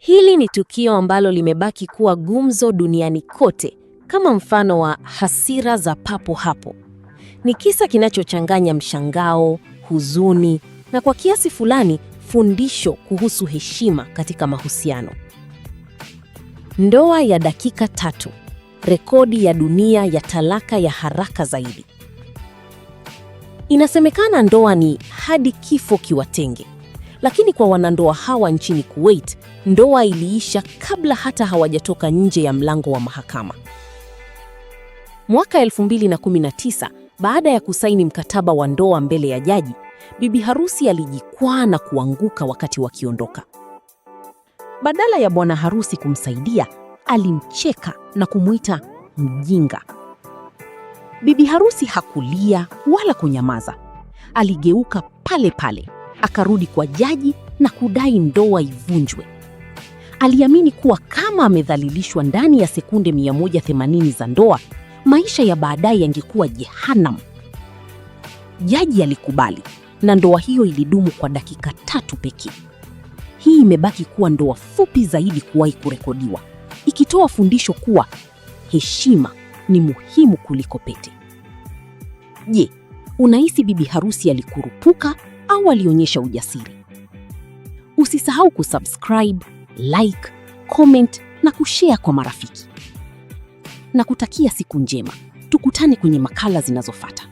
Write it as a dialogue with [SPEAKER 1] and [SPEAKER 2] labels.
[SPEAKER 1] Hili ni tukio ambalo limebaki kuwa gumzo duniani kote, kama mfano wa hasira za papo hapo. Ni kisa kinachochanganya mshangao, huzuni na kwa kiasi fulani fundisho kuhusu heshima katika mahusiano. Ndoa ya dakika 3, rekodi ya dunia ya talaka ya haraka zaidi. Inasemekana ndoa ni hadi kifo kiwatenge, lakini kwa wanandoa hawa nchini Kuwait, ndoa iliisha kabla hata hawajatoka nje ya mlango wa mahakama. Mwaka 2019, baada ya kusaini mkataba wa ndoa mbele ya jaji, bibi harusi alijikwaa na kuanguka wakati wakiondoka. Badala ya bwana harusi kumsaidia, alimcheka na kumuita mjinga. Bibi harusi hakulia wala kunyamaza. Aligeuka pale pale, akarudi kwa jaji na kudai ndoa ivunjwe. Aliamini kuwa kama amedhalilishwa ndani ya sekunde 180 za ndoa, maisha ya baadaye yangekuwa jehanamu. Jaji alikubali na ndoa hiyo ilidumu kwa dakika 3 pekee. Hii imebaki kuwa ndoa fupi zaidi kuwahi kurekodiwa, ikitoa fundisho kuwa heshima ni muhimu kuliko pete. Je, unahisi bibi harusi alikurupuka au alionyesha ujasiri? Usisahau kusubscribe, like, comment na kushare kwa marafiki. Na kutakia siku njema. Tukutane kwenye makala zinazofuata.